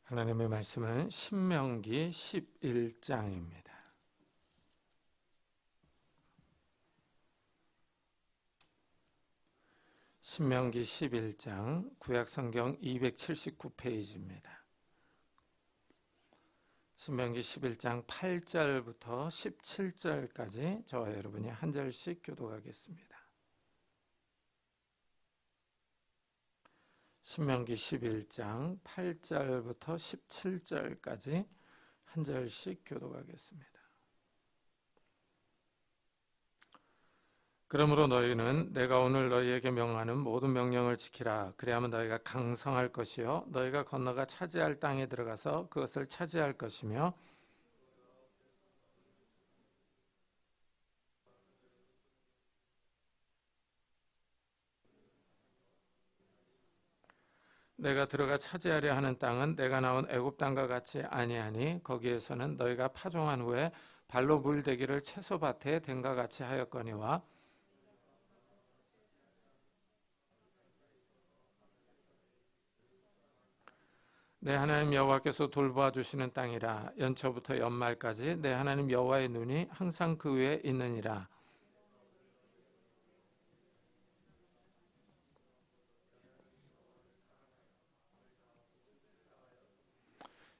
하나님의 말씀은 신명기 11장입니다. 신명기 11장 구약성경 279페이지입니다. 신명기 11장 8절부터 17절까지 저와 여러분이 한 절씩 교독하겠습니다. 신명기 11장 8절부터 17절까지 한 절씩 교독하겠습니다. 그러므로 너희는 내가 오늘 너희에게 명하는 모든 명령을 지키라. 그리하면 너희가 강성할 것이요 너희가 건너가 차지할 땅에 들어가서 그것을 차지할 것이며 내가 들어가 차지하려 하는 땅은 내가 나온 애굽 땅과 같이 아니하니 거기에서는 너희가 파종한 후에 발로 물대기를 채소밭에 댄과 같이 하였거니와 내 하나님 여호와께서 돌보아 주시는 땅이라. 연초부터 연말까지 내 하나님 여호와의 눈이 항상 그 위에 있느니라.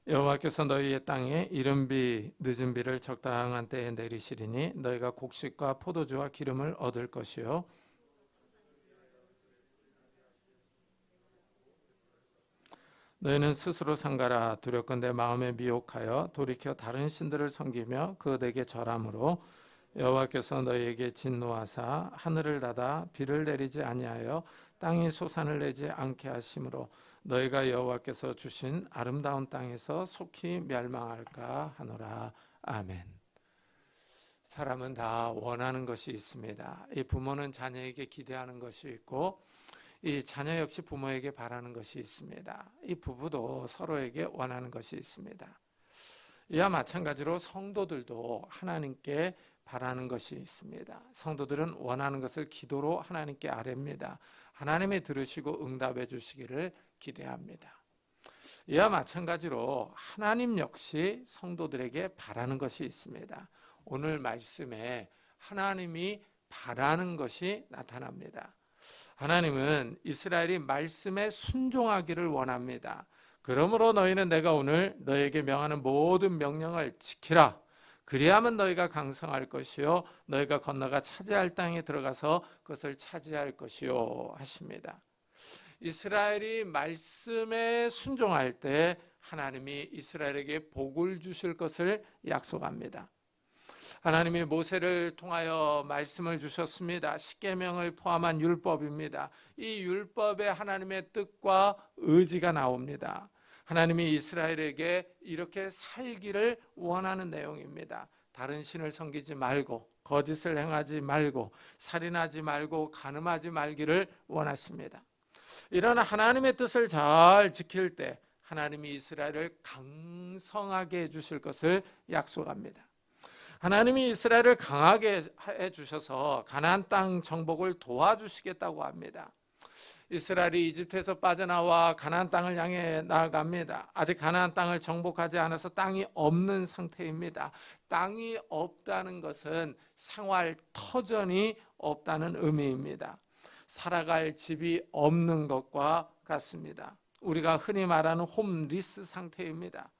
여호와께서 너희의 땅에 이른 비 늦은 비를 적당한 때에 내리시리니 너희가 곡식과 포도주와 기름을 얻을 것이요 너희는 스스로 상가라. 두렵건대 마음에 미혹하여 돌이켜 다른 신들을 섬기며 그들에게 절함으로 여호와께서 너희에게 진노하사 하늘을 닫아 비를 내리지 아니하여 땅이 소산을 내지 않게 하심으로 너희가 여호와께서 주신 아름다운 땅에서 속히 멸망할까 하노라. 아멘. 사람은 다 원하는 것이 있습니다. 이 부모는 자녀에게 기대하는 것이 있고 이 자녀 역시 부모에게 바라는 것이 있습니다. 이 부부도 서로에게 원하는 것이 있습니다. 이와 마찬가지로 성도들도 하나님께 바라는 것이 있습니다. 성도들은 원하는 것을 기도로 하나님께 아뢰입니다. 하나님이 들으시고 응답해 주시기를 기대합니다. 이와 마찬가지로 하나님 역시 성도들에게 바라는 것이 있습니다. 오늘 말씀에 하나님이 바라는 것이 나타납니다. 하나님은 이스라엘이 말씀에 순종하기를 원합니다. 그러므로 너희는 내가 오늘 너희에게 명하는 모든 명령을 지키라. 그리하면 너희가 강성할 것이요 너희가 건너가 차지할 땅에 들어가서 그것을 차지할 것이요 하십니다. 이스라엘이 말씀에 순종할 때 하나님이 이스라엘에게 복을 주실 것을 약속합니다. 하나님이 모세를 통하여 말씀을 주셨습니다. 십계명을 포함한 율법입니다. 이 율법에 하나님의 뜻과 의지가 나옵니다. 하나님이 이스라엘에게 이렇게 살기를 원하는 내용입니다. 다른 신을 섬기지 말고 거짓을 행하지 말고 살인하지 말고 간음하지 말기를 원하십니다. 이런 하나님의 뜻을 잘 지킬 때 하나님이 이스라엘을 강성하게 해주실 것을 약속합니다. 하나님이 이스라엘을 강하게 해주셔서 가나안 땅 정복을 도와주시겠다고 합니다. 이스라엘이 이집트에서 빠져나와 가나안 땅을 향해 나아갑니다. 아직 가나안 땅을 정복하지 않아서 땅이 없는 상태입니다. 땅이 없다는 것은 생활 터전이 없다는 의미입니다. 살아갈 집이 없는 것과 같습니다. 우리가 흔히 말하는 홈리스 상태입니다.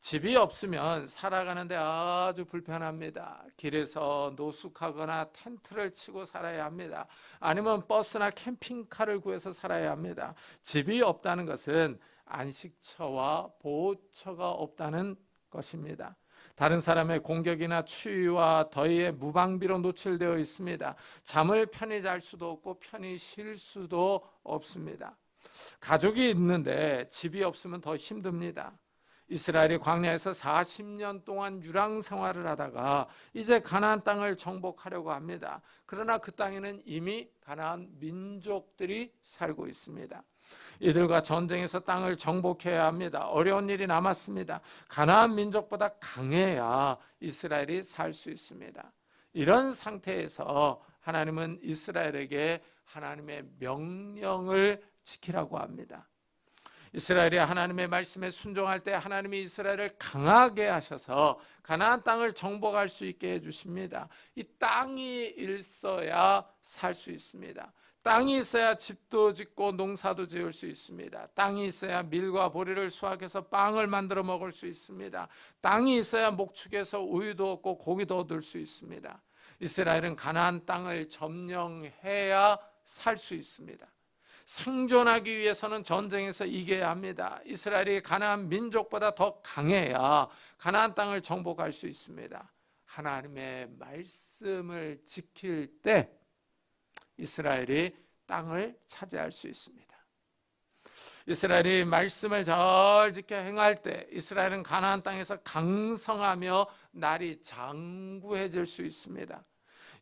집이 없으면 살아가는데 아주 불편합니다. 길에서 노숙하거나 텐트를 치고 살아야 합니다. 아니면 버스나 캠핑카를 구해서 살아야 합니다. 집이 없다는 것은 안식처와 보호처가 없다는 것입니다. 다른 사람의 공격이나 추위와 더위에 무방비로 노출되어 있습니다. 잠을 편히 잘 수도 없고 편히 쉴 수도 없습니다. 가족이 있는데 집이 없으면 더 힘듭니다. 이스라엘이 광야에서 40년 동안 유랑 생활을 하다가 이제 가나안 땅을 정복하려고 합니다. 그러나 그 땅에는 이미 가나안 민족들이 살고 있습니다. 이들과 전쟁에서 땅을 정복해야 합니다. 어려운 일이 남았습니다. 가나안 민족보다 강해야 이스라엘이 살 수 있습니다. 이런 상태에서 하나님은 이스라엘에게 하나님의 명령을 지키라고 합니다. 이스라엘이 하나님의 말씀에 순종할 때 하나님이 이스라엘을 강하게 하셔서 가나안 땅을 정복할 수 있게 해주십니다. 이 땅이 있어야 살 수 있습니다. 땅이 있어야 집도 짓고 농사도 지을 수 있습니다. 땅이 있어야 밀과 보리를 수확해서 빵을 만들어 먹을 수 있습니다. 땅이 있어야 목축에서 우유도 얻고 고기도 얻을 수 있습니다. 이스라엘은 가나안 땅을 점령해야 살 수 있습니다. 생존하기 위해서는 전쟁에서 이겨야 합니다. 이스라엘이 가나안 민족보다 더 강해야 가나안 땅을 정복할 수 있습니다. 하나님의 말씀을 지킬 때 이스라엘이 땅을 차지할 수 있습니다. 이스라엘이 말씀을 잘 지켜 행할 때 이스라엘은 가나안 땅에서 강성하며 날이 장구해질 수 있습니다.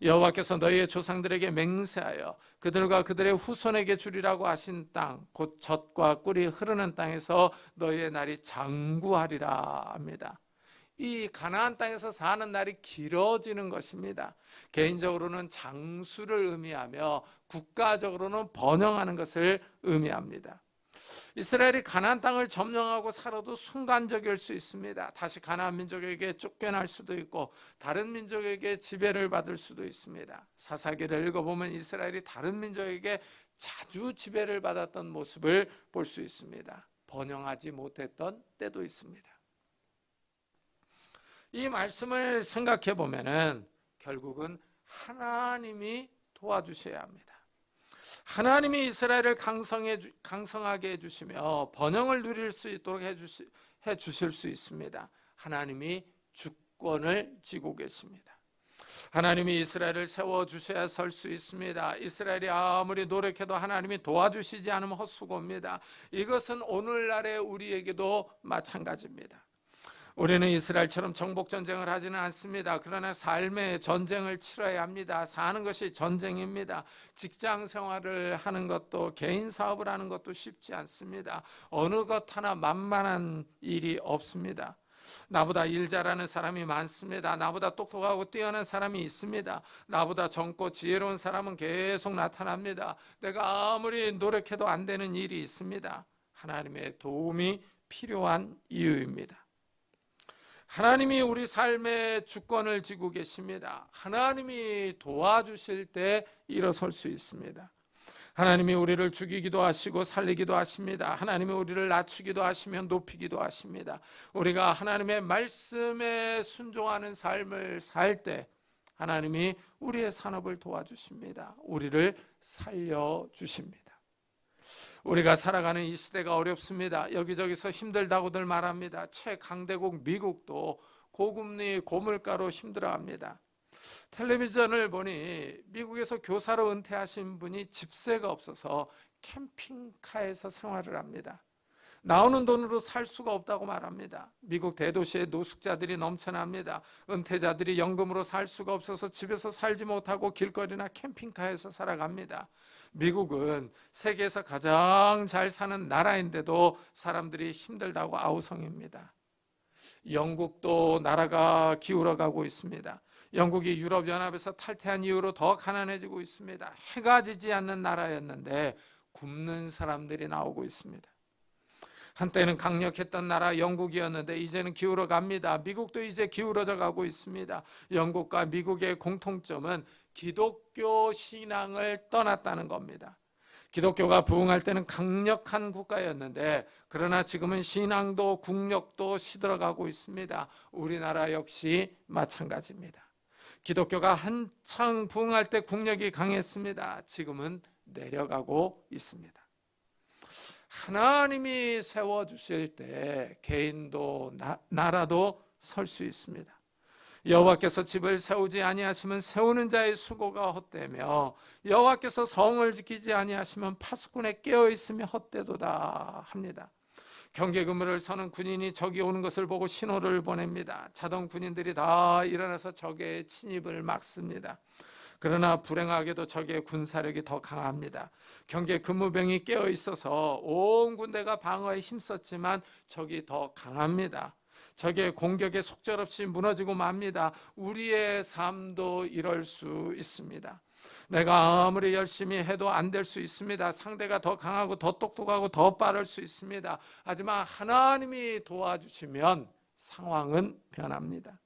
여호와께서 너희의 조상들에게 맹세하여 그들과 그들의 후손에게 주리라고 하신 땅, 곧 젖과 꿀이 흐르는 땅에서 너희의 날이 장구하리라 합니다. 이 가나안 땅에서 사는 날이 길어지는 것입니다. 개인적으로는 장수를 의미하며 국가적으로는 번영하는 것을 의미합니다. 이스라엘이 가나안 땅을 점령하고 살아도 순간적일 수 있습니다. 다시 가나안 민족에게 쫓겨날 수도 있고 다른 민족에게 지배를 받을 수도 있습니다. 사사기를 읽어보면 이스라엘이 다른 민족에게 자주 지배를 받았던 모습을 볼 수 있습니다. 번영하지 못했던 때도 있습니다. 이 말씀을 생각해 보면은 결국은 하나님이 도와주셔야 합니다. 하나님이 이스라엘을 강성하게 해주시며 번영을 누릴 수 있도록 해주실 수 있습니다. 하나님이 주권을 쥐고 계십니다. 하나님이 이스라엘을 세워주셔야 설 수 있습니다. 이스라엘이 아무리 노력해도 하나님이 도와주시지 않으면 헛수고입니다. 이것은 오늘날의 우리에게도 마찬가지입니다. 우리는 이스라엘처럼 정복전쟁을 하지는 않습니다. 그러나 삶의 전쟁을 치러야 합니다. 사는 것이 전쟁입니다. 직장 생활을 하는 것도 개인 사업을 하는 것도 쉽지 않습니다. 어느 것 하나 만만한 일이 없습니다. 나보다 일 잘하는 사람이 많습니다. 나보다 똑똑하고 뛰어난 사람이 있습니다. 나보다 젊고 지혜로운 사람은 계속 나타납니다. 내가 아무리 노력해도 안 되는 일이 있습니다. 하나님의 도움이 필요한 이유입니다. 하나님이 우리 삶의 주권을 쥐고 계십니다. 하나님이 도와주실 때 일어설 수 있습니다. 하나님이 우리를 죽이기도 하시고 살리기도 하십니다. 하나님이 우리를 낮추기도 하시며 높이기도 하십니다. 우리가 하나님의 말씀에 순종하는 삶을 살 때 하나님이 우리의 산업을 도와주십니다. 우리를 살려주십니다. 우리가 살아가는 이 시대가 어렵습니다. 여기저기서 힘들다고들 말합니다. 최강대국 미국도 고금리 고물가로 힘들어합니다. 텔레비전을 보니 미국에서 교사로 은퇴하신 분이 집세가 없어서 캠핑카에서 생활을 합니다. 나오는 돈으로 살 수가 없다고 말합니다. 미국 대도시에 노숙자들이 넘쳐납니다. 은퇴자들이 연금으로 살 수가 없어서 집에서 살지 못하고 길거리나 캠핑카에서 살아갑니다. 미국은 세계에서 가장 잘 사는 나라인데도 사람들이 힘들다고 아우성입니다. 영국도 나라가 기울어가고 있습니다. 영국이 유럽연합에서 탈퇴한 이후로 더 가난해지고 있습니다. 해가 지지 않는 나라였는데 굶는 사람들이 나오고 있습니다. 한때는 강력했던 나라 영국이었는데 이제는 기울어 갑니다. 미국도 이제 기울어져 가고 있습니다. 영국과 미국의 공통점은 기독교 신앙을 떠났다는 겁니다. 기독교가 부흥할 때는 강력한 국가였는데 그러나 지금은 신앙도 국력도 시들어가고 있습니다. 우리나라 역시 마찬가지입니다. 기독교가 한창 부흥할 때 국력이 강했습니다. 지금은 내려가고 있습니다. 하나님이 세워주실 때 개인도 나라도 설 수 있습니다. 여호와께서 집을 세우지 아니하시면 세우는 자의 수고가 헛되며 여호와께서 성을 지키지 아니하시면 파수꾼의 깨어있음이 헛되도다 합니다. 경계근무를 서는 군인이 적이 오는 것을 보고 신호를 보냅니다. 자동 군인들이 다 일어나서 적의 침입을 막습니다. 그러나 불행하게도 적의 군사력이 더 강합니다. 경계 근무병이 깨어 있어서 온 군대가 방어에 힘썼지만 적이 더 강합니다. 적의 공격에 속절없이 무너지고 맙니다. 우리의 삶도 이럴 수 있습니다. 내가 아무리 열심히 해도 안 될 수 있습니다. 상대가 더 강하고 더 똑똑하고 더 빠를 수 있습니다. 하지만 하나님이 도와주시면 상황은 변합니다.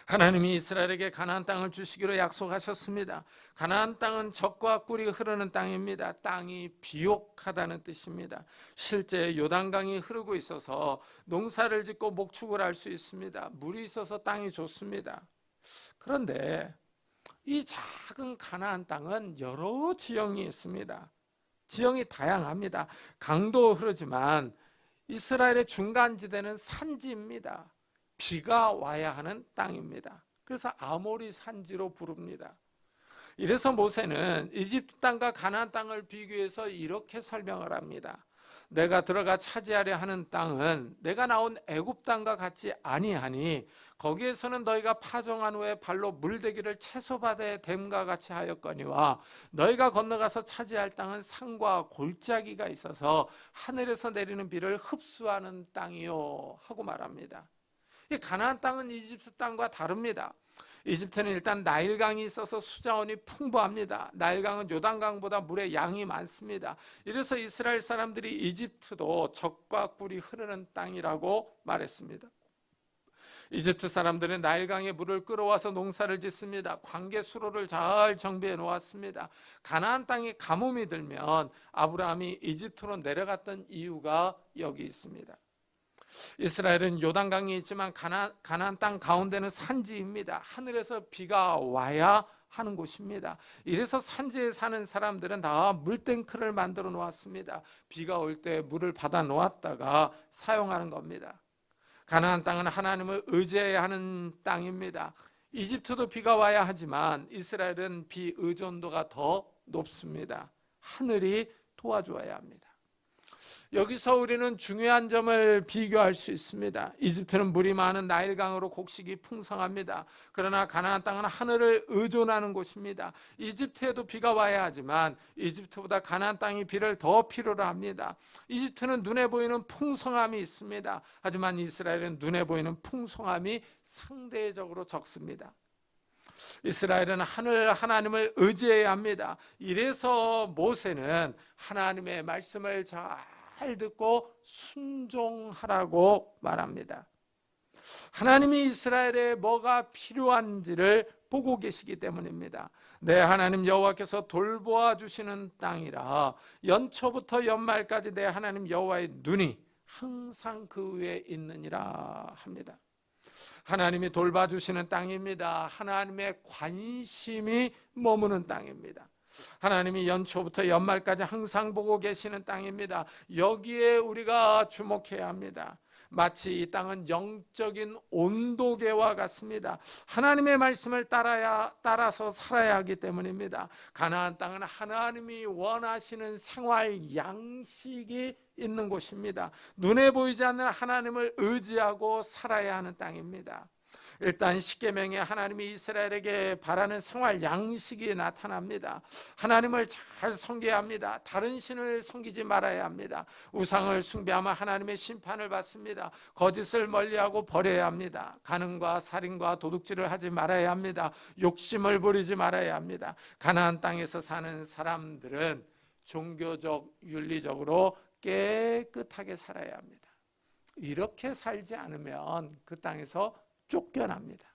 하나님이 이스라엘에게 가나안 땅을 주시기로 약속하셨습니다. 가나안 땅은 젖과 꿀이 흐르는 땅입니다. 땅이 비옥하다는 뜻입니다. 실제 요단강이 흐르고 있어서 농사를 짓고 목축을 할 수 있습니다. 물이 있어서 땅이 좋습니다. 그런데 이 작은 가나안 땅은 여러 지형이 있습니다. 지형이 다양합니다. 강도 흐르지만 이스라엘의 중간지대는 산지입니다. 비가 와야 하는 땅입니다. 그래서 아모리 산지로 부릅니다. 이래서 모세는 이집트 땅과 가나안 땅을 비교해서 이렇게 설명을 합니다. 내가 들어가 차지하려 하는 땅은 내가 나온 애굽 땅과 같지 아니하니 거기에서는 너희가 파종한 후에 발로 물대기를 채소밭에 댐과 같이 하였거니와 너희가 건너가서 차지할 땅은 산과 골짜기가 있어서 하늘에서 내리는 비를 흡수하는 땅이요 하고 말합니다. 이 가나안 땅은 이집트 땅과 다릅니다. 이집트는 일단 나일강이 있어서 수자원이 풍부합니다. 나일강은 요단강보다 물의 양이 많습니다. 이래서 이스라엘 사람들이 이집트도 젖과 꿀이 흐르는 땅이라고 말했습니다. 이집트 사람들은 나일강의 물을 끌어와서 농사를 짓습니다. 관계 수로를 잘 정비해 놓았습니다. 가나안 땅에 가뭄이 들면 아브라함이 이집트로 내려갔던 이유가 여기 있습니다. 이스라엘은 요단강이 있지만 가나안 땅 가운데는 산지입니다. 하늘에서 비가 와야 하는 곳입니다. 이래서 산지에 사는 사람들은 다 물탱크를 만들어 놓았습니다. 비가 올 때 물을 받아 놓았다가 사용하는 겁니다. 가나안 땅은 하나님을 의지해야 하는 땅입니다. 이집트도 비가 와야 하지만 이스라엘은 비 의존도가 더 높습니다. 하늘이 도와줘야 합니다. 여기서 우리는 중요한 점을 비교할 수 있습니다. 이집트는 물이 많은 나일강으로 곡식이 풍성합니다. 그러나 가나안 땅은 하늘을 의존하는 곳입니다. 이집트에도 비가 와야 하지만 이집트보다 가나안 땅이 비를 더 필요로 합니다. 이집트는 눈에 보이는 풍성함이 있습니다. 하지만 이스라엘은 눈에 보이는 풍성함이 상대적으로 적습니다. 이스라엘은 하나님을 의지해야 합니다. 이래서 모세는 하나님의 말씀을 잘 듣고 순종하라고 말합니다. 하나님이 이스라엘에 뭐가 필요한지를 보고 계시기 때문입니다. 내 하나님 여호와께서 돌보아 주시는 땅이라 연초부터 연말까지 내 하나님 여호와의 눈이 항상 그 위에 있느니라 합니다. 하나님이 돌봐주시는 땅입니다. 하나님의 관심이 머무는 땅입니다. 하나님이 연초부터 연말까지 항상 보고 계시는 땅입니다. 여기에 우리가 주목해야 합니다. 마치 이 땅은 영적인 온도계와 같습니다. 하나님의 말씀을 따라서 살아야 하기 때문입니다. 가나안 땅은 하나님이 원하시는 생활 양식이 있는 곳입니다. 눈에 보이지 않는 하나님을 의지하고 살아야 하는 땅입니다. 일단 십계명에 하나님이 이스라엘에게 바라는 생활 양식이 나타납니다. 하나님을 잘 섬겨야 합니다. 다른 신을 섬기지 말아야 합니다. 우상을 숭배하면 하나님의 심판을 받습니다. 거짓을 멀리하고 버려야 합니다. 간음과 살인과 도둑질을 하지 말아야 합니다. 욕심을 부리지 말아야 합니다. 가나안 땅에서 사는 사람들은 종교적, 윤리적으로 깨끗하게 살아야 합니다. 이렇게 살지 않으면 그 땅에서 쫓겨납니다.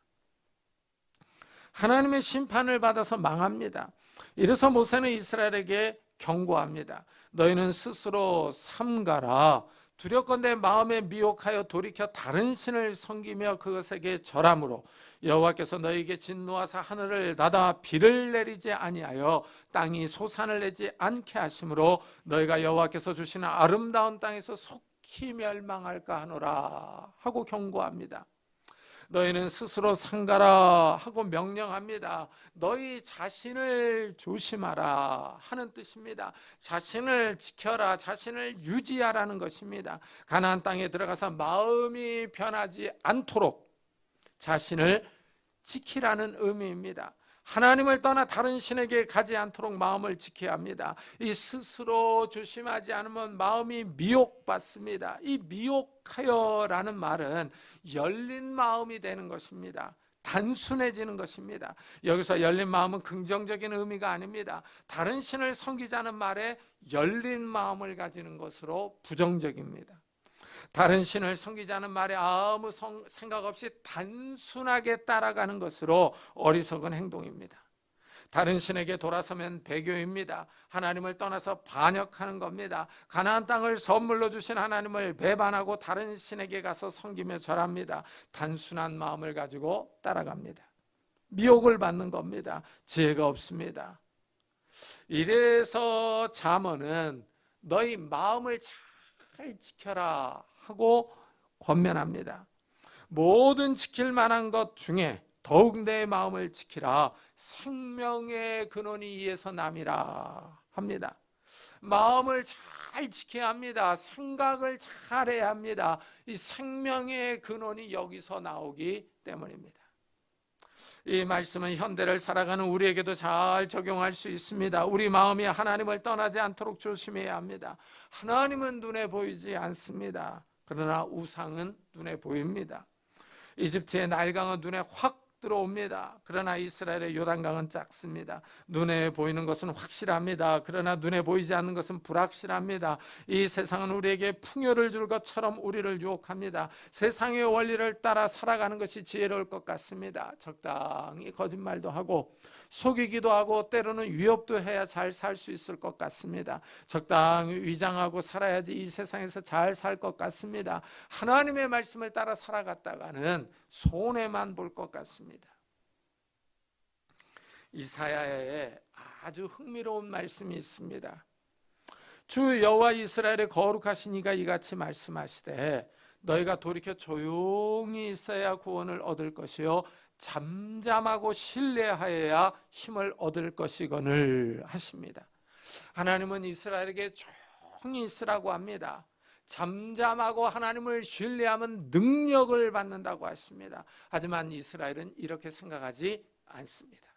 하나님의 심판을 받아서 망합니다. 이래서 모세는 이스라엘에게 경고합니다. 너희는 스스로 삼가라. 두렵건대 마음에 미혹하여 돌이켜 다른 신을 섬기며 그것에게 절함으로 여호와께서 너희에게 진노하사 하늘을 닫아 비를 내리지 아니하여 땅이 소산을 내지 않게 하심으로 너희가 여호와께서 주시는 아름다운 땅에서 속히 멸망할까 하노라 하고 경고합니다. 너희는 스스로 상가라 하고 명령합니다. 너희 자신을 조심하라 하는 뜻입니다. 자신을 지켜라, 자신을 유지하라는 것입니다. 가나안 땅에 들어가서 마음이 변하지 않도록 자신을 지키라는 의미입니다. 하나님을 떠나 다른 신에게 가지 않도록 마음을 지켜야 합니다. 이 스스로 조심하지 않으면 마음이 미혹받습니다. 이 미혹하여라는 말은 열린 마음이 되는 것입니다. 단순해지는 것입니다. 여기서 열린 마음은 긍정적인 의미가 아닙니다. 다른 신을 섬기자는 말에 열린 마음을 가지는 것으로 부정적입니다. 다른 신을 섬기자는 말에 아무 생각 없이 단순하게 따라가는 것으로 어리석은 행동입니다. 다른 신에게 돌아서면 배교입니다. 하나님을 떠나서 반역하는 겁니다. 가나안 땅을 선물로 주신 하나님을 배반하고 다른 신에게 가서 섬기며 절합니다. 단순한 마음을 가지고 따라갑니다. 미혹을 받는 겁니다. 지혜가 없습니다. 이래서 잠언은 너희 마음을 잘 지켜라 하고 권면합니다. 모든 지킬 만한 것 중에 더욱 내 마음을 지키라. 생명의 근원이 이에서 남이라 합니다. 마음을 잘 지켜야 합니다. 생각을 잘해야 합니다. 이 생명의 근원이 여기서 나오기 때문입니다. 이 말씀은 현대를 살아가는 우리에게도 잘 적용할 수 있습니다. 우리 마음이 하나님을 떠나지 않도록 조심해야 합니다. 하나님은 눈에 보이지 않습니다. 그러나 우상은 눈에 보입니다. 이집트의 나일강은 눈에 확 들어옵니다. 그러나 이스라엘의 요단강은 작습니다. 눈에 보이는 것은 확실합니다. 그러나 눈에 보이지 않는 것은 불확실합니다. 이 세상은 우리에게 풍요를 줄 것처럼 우리를 유혹합니다. 세상의 원리를 따라 살아가는 것이 지혜로울 것 같습니다. 적당히 거짓말도 하고 속이기도 하고 때로는 위협도 해야 잘 살 수 있을 것 같습니다. 적당히 위장하고 살아야지 이 세상에서 잘 살 것 같습니다. 하나님의 말씀을 따라 살아갔다가는 손해만 볼 것 같습니다. 이사야에 아주 흥미로운 말씀이 있습니다. 주 여호와 이스라엘의 거룩하신 이가 이같이 말씀하시되 너희가 돌이켜 조용히 있어야 구원을 얻을 것이요 잠잠하고 신뢰하여야 힘을 얻을 것이거늘 하십니다. 하나님은 이스라엘에게 조용히 있으라고 합니다. 잠잠하고 하나님을 신뢰하면 능력을 받는다고 하십니다. 하지만 이스라엘은 이렇게 생각하지 않습니다.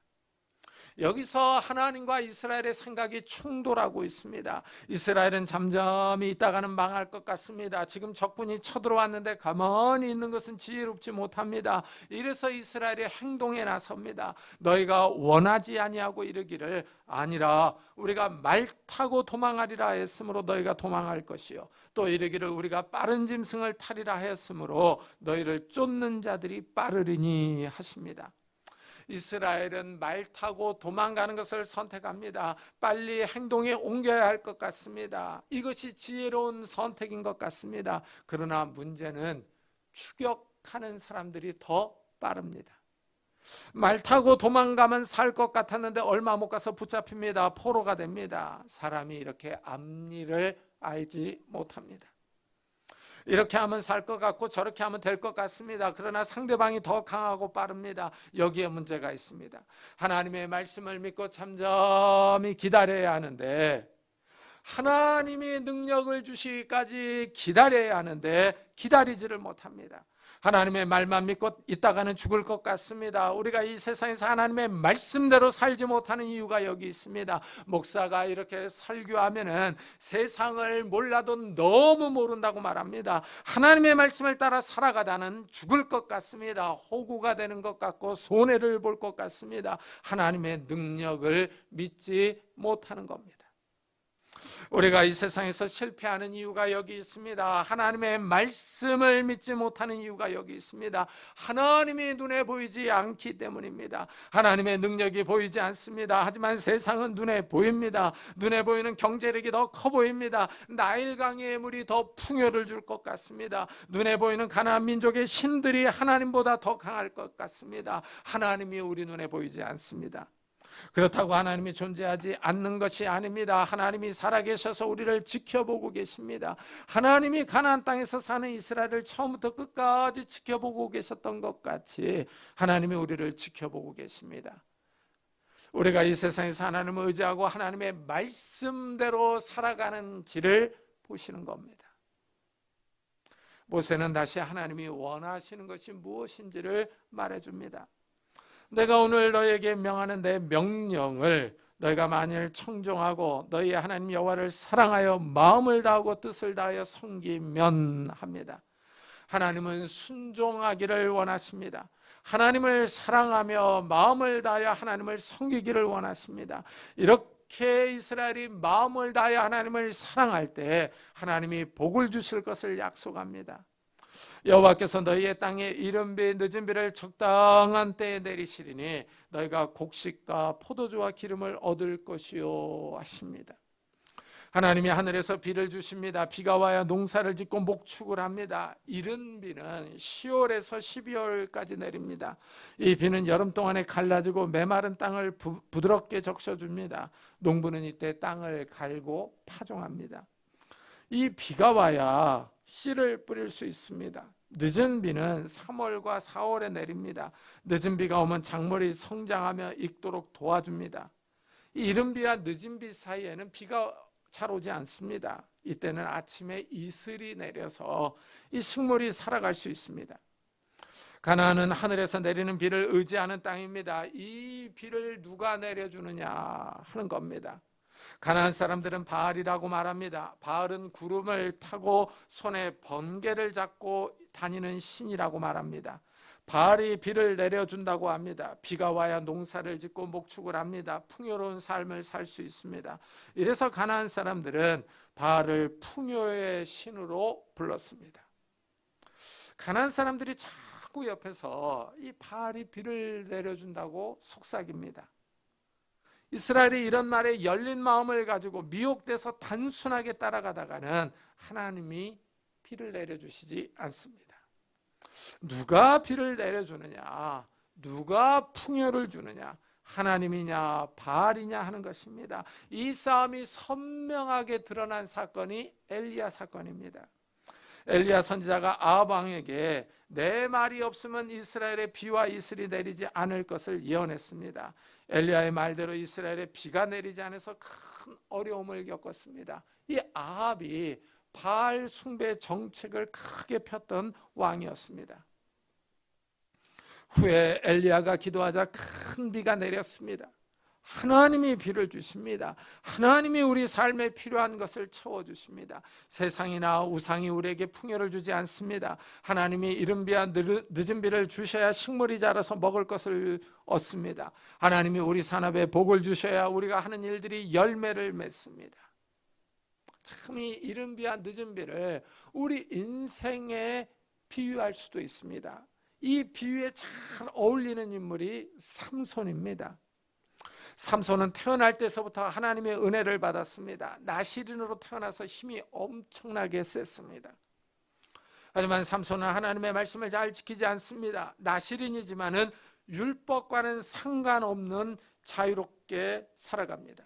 여기서 하나님과 이스라엘의 생각이 충돌하고 있습니다. 이스라엘은 잠잠히 있다가는 망할 것 같습니다. 지금 적군이 쳐들어왔는데 가만히 있는 것은 지혜롭지 못합니다. 이래서 이스라엘이 행동에 나섭니다. 너희가 원하지 아니하고 이르기를 아니라 우리가 말 타고 도망하리라 했으므로 너희가 도망할 것이요 또 이르기를 우리가 빠른 짐승을 타리라 하였으므로 너희를 쫓는 자들이 빠르리니 하십니다. 이스라엘은 말 타고 도망가는 것을 선택합니다. 빨리 행동에 옮겨야 할 것 같습니다. 이것이 지혜로운 선택인 것 같습니다. 그러나 문제는 추격하는 사람들이 더 빠릅니다. 말 타고 도망가면 살 것 같았는데 얼마 못 가서 붙잡힙니다. 포로가 됩니다. 사람이 이렇게 앞일을 알지 못합니다. 이렇게 하면 살 것 같고 저렇게 하면 될 것 같습니다. 그러나 상대방이 더 강하고 빠릅니다. 여기에 문제가 있습니다. 하나님의 말씀을 믿고 잠잠히 기다려야 하는데 하나님이 능력을 주시기까지 기다려야 하는데 기다리지를 못합니다. 하나님의 말만 믿고 있다가는 죽을 것 같습니다. 우리가 이 세상에서 하나님의 말씀대로 살지 못하는 이유가 여기 있습니다. 목사가 이렇게 설교하면은 세상을 몰라도 너무 모른다고 말합니다. 하나님의 말씀을 따라 살아가다는 죽을 것 같습니다. 호구가 되는 것 같고 손해를 볼 것 같습니다. 하나님의 능력을 믿지 못하는 겁니다. 우리가 이 세상에서 실패하는 이유가 여기 있습니다. 하나님의 말씀을 믿지 못하는 이유가 여기 있습니다. 하나님이 눈에 보이지 않기 때문입니다. 하나님의 능력이 보이지 않습니다. 하지만 세상은 눈에 보입니다. 눈에 보이는 경제력이 더 커 보입니다. 나일강의 물이 더 풍요를 줄 것 같습니다. 눈에 보이는 가나안 민족의 신들이 하나님보다 더 강할 것 같습니다. 하나님이 우리 눈에 보이지 않습니다. 그렇다고 하나님이 존재하지 않는 것이 아닙니다. 하나님이 살아계셔서 우리를 지켜보고 계십니다. 하나님이 가나안 땅에서 사는 이스라엘을 처음부터 끝까지 지켜보고 계셨던 것 같이 하나님이 우리를 지켜보고 계십니다. 우리가 이 세상에서 하나님을 의지하고 하나님의 말씀대로 살아가는지를 보시는 겁니다. 모세는 다시 하나님이 원하시는 것이 무엇인지를 말해줍니다. 내가 오늘 너에게 명하는 내 명령을 너희가 만일 청종하고 너희 하나님 여호와를 사랑하여 마음을 다하고 뜻을 다하여 섬기면 합니다. 하나님은 순종하기를 원하십니다. 하나님을 사랑하며 마음을 다하여 하나님을 섬기기를 원하십니다. 이렇게 이스라엘이 마음을 다하여 하나님을 사랑할 때 하나님이 복을 주실 것을 약속합니다. 여호와께서 너희의 땅에 이른비 늦은비를 적당한 때에 내리시리니 너희가 곡식과 포도주와 기름을 얻을 것이요 하십니다. 하나님이 하늘에서 비를 주십니다. 비가 와야 농사를 짓고 목축을 합니다. 이른 비는 10월에서 12월까지 내립니다. 이 비는 여름 동안에 갈라지고 메마른 땅을 부드럽게 적셔줍니다. 농부는 이때 땅을 갈고 파종합니다. 이 비가 와야 씨를 뿌릴 수 있습니다. 늦은 비는 3월과 4월에 내립니다. 늦은 비가 오면 작물이 성장하며 익도록 도와줍니다. 이 이른 비와 늦은 비 사이에는 비가 잘 오지 않습니다. 이때는 아침에 이슬이 내려서 이 식물이 살아갈 수 있습니다. 가나안은 하늘에서 내리는 비를 의지하는 땅입니다. 이 비를 누가 내려주느냐 하는 겁니다. 가나안 사람들은 바알이라고 말합니다. 바알은 구름을 타고 손에 번개를 잡고 다니는 신이라고 말합니다. 바알이 비를 내려준다고 합니다. 비가 와야 농사를 짓고 목축을 합니다. 풍요로운 삶을 살 수 있습니다. 이래서 가나안 사람들은 바알을 풍요의 신으로 불렀습니다. 가나안 사람들이 자꾸 옆에서 이 바알이 비를 내려준다고 속삭입니다. 이스라엘이 이런 말에 열린 마음을 가지고 미혹돼서 단순하게 따라가다가는 하나님이 비를 내려주시지 않습니다. 누가 비를 내려주느냐, 누가 풍요를 주느냐, 하나님이냐 바알이냐 하는 것입니다. 이 싸움이 선명하게 드러난 사건이 엘리야 사건입니다. 엘리야 선지자가 아합 왕에게 내 말이 없으면 이스라엘에 비와 이슬이 내리지 않을 것을 예언했습니다. 엘리야의 말대로 이스라엘에 비가 내리지 않아서 큰 어려움을 겪었습니다. 이 아합이 바알 숭배 정책을 크게 폈던 왕이었습니다. 후에 엘리야가 기도하자 큰 비가 내렸습니다. 하나님이 비를 주십니다. 하나님이 우리 삶에 필요한 것을 채워주십니다. 세상이나 우상이 우리에게 풍요를 주지 않습니다. 하나님이 이른 비와 늦은 비를 주셔야 식물이 자라서 먹을 것을 얻습니다. 하나님이 우리 산업에 복을 주셔야 우리가 하는 일들이 열매를 맺습니다. 참 이 이른 비와 늦은 비를 우리 인생에 비유할 수도 있습니다. 이 비유에 잘 어울리는 인물이 삼손입니다. 삼손은 태어날 때서부터 하나님의 은혜를 받았습니다. 나시린으로 태어나서 힘이 엄청나게 셌습니다. 하지만 삼손은 하나님의 말씀을 잘 지키지 않습니다. 나시린이지만은 율법과는 상관없는 자유롭게 살아갑니다.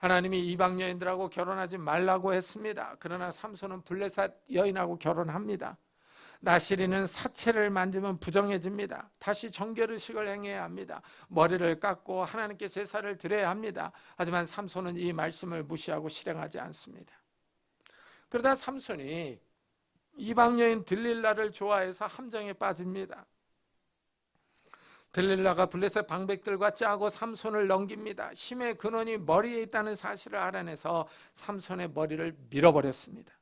하나님이 이방 여인들하고 결혼하지 말라고 했습니다. 그러나 삼손은 블레셋 여인하고 결혼합니다. 나시린은 사체를 만지면 부정해집니다. 다시 정결의식을 행해야 합니다. 머리를 깎고 하나님께 제사를 드려야 합니다. 하지만 삼손은 이 말씀을 무시하고 실행하지 않습니다. 그러다 삼손이 이방 여인 들릴라를 좋아해서 함정에 빠집니다. 들릴라가 블레셋 방백들과 짜고 삼손을 넘깁니다. 힘의 근원이 머리에 있다는 사실을 알아내서 삼손의 머리를 밀어버렸습니다.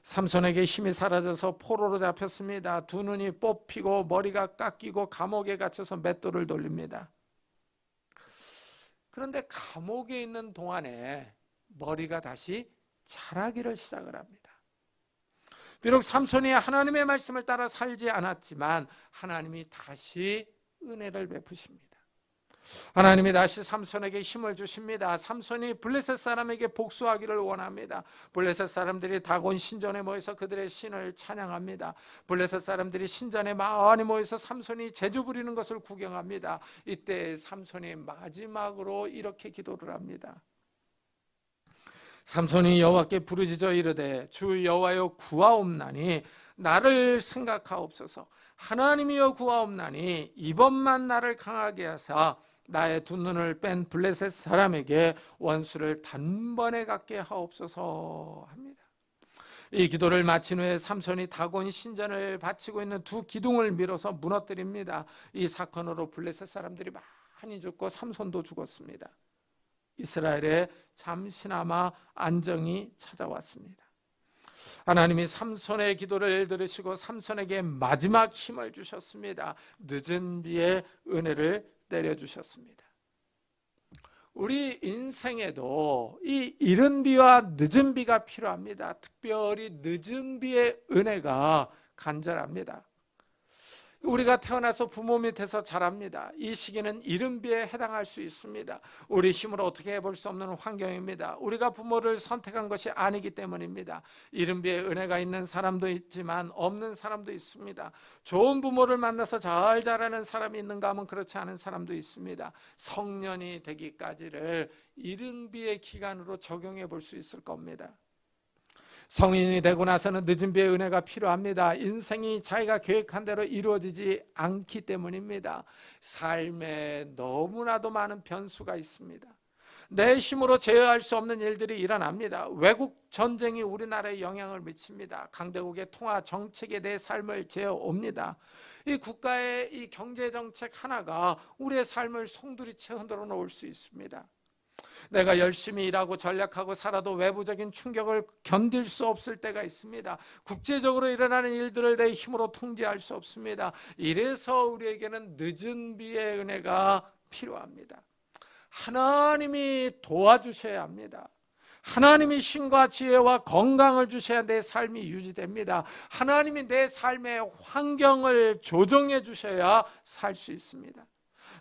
삼손에게 힘이 사라져서 포로로 잡혔습니다. 두 눈이 뽑히고 머리가 깎이고 감옥에 갇혀서 맷돌을 돌립니다. 그런데 감옥에 있는 동안에 머리가 다시 자라기를 시작을 합니다. 비록 삼손이 하나님의 말씀을 따라 살지 않았지만 하나님이 다시 은혜를 베푸십니다. 하나님이 다시 삼손에게 힘을 주십니다. 삼손이 블레셋 사람에게 복수하기를 원합니다. 블레셋 사람들이 다곤 신전에 모여서 그들의 신을 찬양합니다. 블레셋 사람들이 신전에 많이 모여서 삼손이 제주 부리는 것을 구경합니다. 이때 삼손이 마지막으로 이렇게 기도를 합니다. 삼손이 여호와께 부르짖어 이르되 주 여호와여 구하옵나니 나를 생각하옵소서. 하나님이여 구하옵나니 이번만 나를 강하게 하사 나의 두 눈을 뺀 블레셋 사람에게 원수를 단번에 갖게 하옵소서 합니다. 이 기도를 마친 후에 삼손이 다곤 신전을 바치고 있는 두 기둥을 밀어서 무너뜨립니다. 이 사건으로 블레셋 사람들이 많이 죽고 삼손도 죽었습니다. 이스라엘에 잠시나마 안정이 찾아왔습니다. 하나님이 삼손의 기도를 들으시고 삼손에게 마지막 힘을 주셨습니다. 늦은 비에 은혜를 내려주셨습니다. 우리 인생에도 이 이른 비와 늦은 비가 필요합니다. 특별히 늦은 비의 은혜가 간절합니다. 우리가 태어나서 부모 밑에서 자랍니다. 이 시기는 이른 비에 해당할 수 있습니다. 우리 힘으로 어떻게 해볼 수 없는 환경입니다. 우리가 부모를 선택한 것이 아니기 때문입니다. 이른 비에 은혜가 있는 사람도 있지만 없는 사람도 있습니다. 좋은 부모를 만나서 잘 자라는 사람이 있는가 하면 그렇지 않은 사람도 있습니다. 성년이 되기까지를 이른 비의 기간으로 적용해 볼 수 있을 겁니다. 성인이 되고 나서는 늦은 비의 은혜가 필요합니다. 인생이 자기가 계획한 대로 이루어지지 않기 때문입니다. 삶에 너무나도 많은 변수가 있습니다. 내 힘으로 제어할 수 없는 일들이 일어납니다. 외국 전쟁이 우리나라에 영향을 미칩니다. 강대국의 통화 정책에 내 삶을 제어옵니다. 이 국가의 이 경제 정책 하나가 우리의 삶을 송두리째 흔들어 놓을 수 있습니다. 내가 열심히 일하고 전략하고 살아도 외부적인 충격을 견딜 수 없을 때가 있습니다. 국제적으로 일어나는 일들을 내 힘으로 통제할 수 없습니다. 이래서 우리에게는 늦은 비의 은혜가 필요합니다. 하나님이 도와주셔야 합니다. 하나님이 신과 지혜와 건강을 주셔야 내 삶이 유지됩니다. 하나님이 내 삶의 환경을 조정해 주셔야 살 수 있습니다.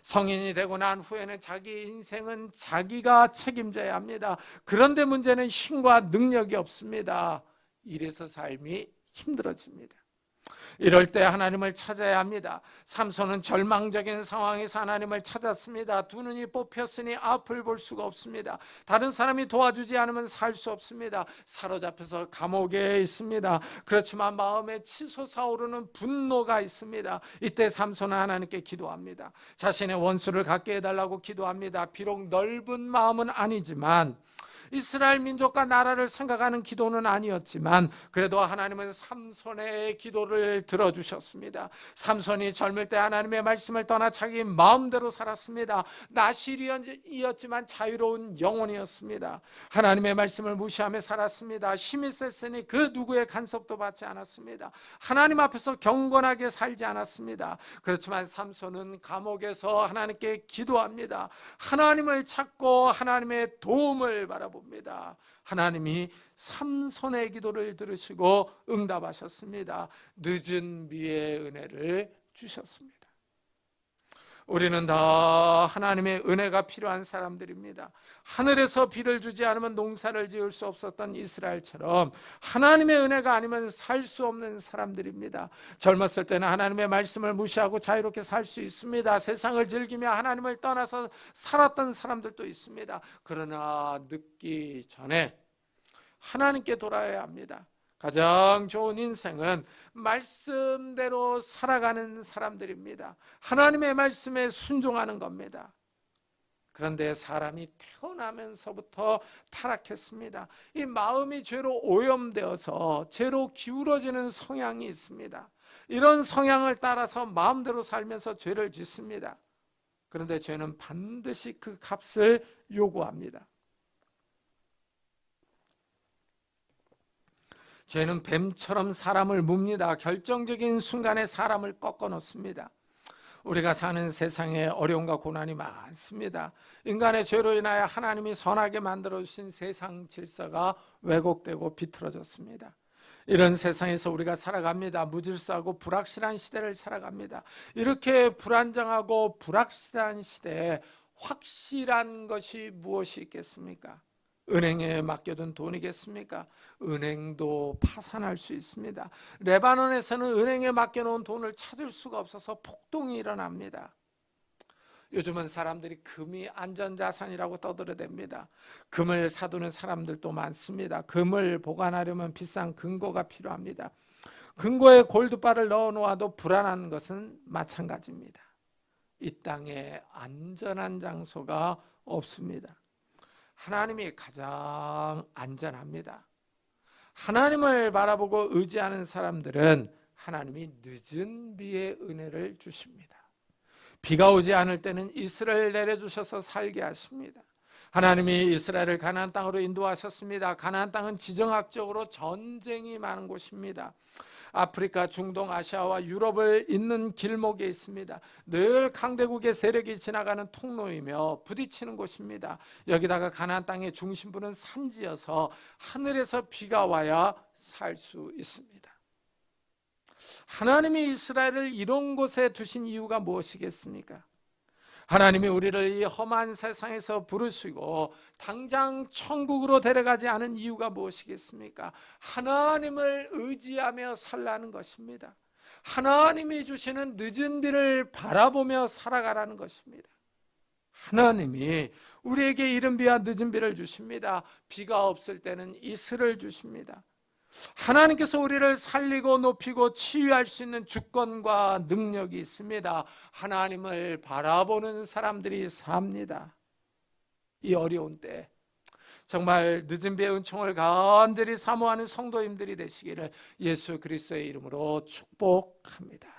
성인이 되고 난 후에는 자기 인생은 자기가 책임져야 합니다. 그런데 문제는 힘과 능력이 없습니다. 이래서 삶이 힘들어집니다. 이럴 때 하나님을 찾아야 합니다. 삼손은 절망적인 상황에서 하나님을 찾았습니다. 두 눈이 뽑혔으니 앞을 볼 수가 없습니다. 다른 사람이 도와주지 않으면 살 수 없습니다. 사로잡혀서 감옥에 있습니다. 그렇지만 마음에 치솟아오르는 분노가 있습니다. 이때 삼손은 하나님께 기도합니다. 자신의 원수를 갖게 해달라고 기도합니다. 비록 넓은 마음은 아니지만, 이스라엘 민족과 나라를 생각하는 기도는 아니었지만 그래도 하나님은 삼손의 기도를 들어주셨습니다. 삼손이 젊을 때 하나님의 말씀을 떠나 자기 마음대로 살았습니다. 나실이었지만 자유로운 영혼이었습니다. 하나님의 말씀을 무시하며 살았습니다. 힘이 셌으니 그 누구의 간섭도 받지 않았습니다. 하나님 앞에서 경건하게 살지 않았습니다. 그렇지만 삼손은 감옥에서 하나님께 기도합니다. 하나님을 찾고 하나님의 도움을 바라봅니다. 하나님이 삼손의 기도를 들으시고 응답하셨습니다. 늦은 비의 은혜를 주셨습니다. 우리는 다 하나님의 은혜가 필요한 사람들입니다. 하늘에서 비를 주지 않으면 농사를 지을 수 없었던 이스라엘처럼 하나님의 은혜가 아니면 살 수 없는 사람들입니다. 젊었을 때는 하나님의 말씀을 무시하고 자유롭게 살 수 있습니다. 세상을 즐기며 하나님을 떠나서 살았던 사람들도 있습니다. 그러나 늙기 전에 하나님께 돌아야 합니다. 가장 좋은 인생은 말씀대로 살아가는 사람들입니다. 하나님의 말씀에 순종하는 겁니다. 그런데 사람이 태어나면서부터 타락했습니다. 이 마음이 죄로 오염되어서 죄로 기울어지는 성향이 있습니다. 이런 성향을 따라서 마음대로 살면서 죄를 짓습니다. 그런데 죄는 반드시 그 값을 요구합니다. 죄는 뱀처럼 사람을 뭅니다. 결정적인 순간에 사람을 꺾어 놓습니다. 우리가 사는 세상에 어려움과 고난이 많습니다. 인간의 죄로 인하여 하나님이 선하게 만들어주신 세상 질서가 왜곡되고 비틀어졌습니다. 이런 세상에서 우리가 살아갑니다. 무질서하고 불확실한 시대를 살아갑니다. 이렇게 불안정하고 불확실한 시대에 확실한 것이 무엇이 있겠습니까? 은행에 맡겨둔 돈이겠습니까? 은행도 파산할 수 있습니다. 레바논에서는 은행에 맡겨놓은 돈을 찾을 수가 없어서 폭동이 일어납니다. 요즘은 사람들이 금이 안전자산이라고 떠들어댑니다. 금을 사두는 사람들도 많습니다. 금을 보관하려면 비싼 금고가 필요합니다. 금고에 골드바를 넣어놓아도 불안한 것은 마찬가지입니다. 이 땅에 안전한 장소가 없습니다. 하나님이 가장 안전합니다. 하나님을 바라보고 의지하는 사람들은 하나님이 늦은 비의 은혜를 주십니다. 비가 오지 않을 때는 이슬을 내려주셔서 살게 하십니다. 하나님이 이스라엘을 가나안 땅으로 인도하셨습니다. 가나안 땅은 지정학적으로 전쟁이 많은 곳입니다. 아프리카, 중동, 아시아와 유럽을 잇는 길목에 있습니다. 늘 강대국의 세력이 지나가는 통로이며 부딪히는 곳입니다. 여기다가 가나안 땅의 중심부는 산지여서 하늘에서 비가 와야 살 수 있습니다. 하나님이 이스라엘을 이런 곳에 두신 이유가 무엇이겠습니까? 하나님이 우리를 이 험한 세상에서 부르시고 당장 천국으로 데려가지 않은 이유가 무엇이겠습니까? 하나님을 의지하며 살라는 것입니다. 하나님이 주시는 늦은 비를 바라보며 살아가라는 것입니다. 하나님이 우리에게 이른 비와 늦은 비를 주십니다. 비가 없을 때는 이슬을 주십니다. 하나님께서 우리를 살리고 높이고 치유할 수 있는 주권과 능력이 있습니다. 하나님을 바라보는 사람들이 삽니다. 이 어려운 때 정말 늦은 비의 은총을 간절히 사모하는 성도님들이 되시기를 예수 그리스도의 이름으로 축복합니다.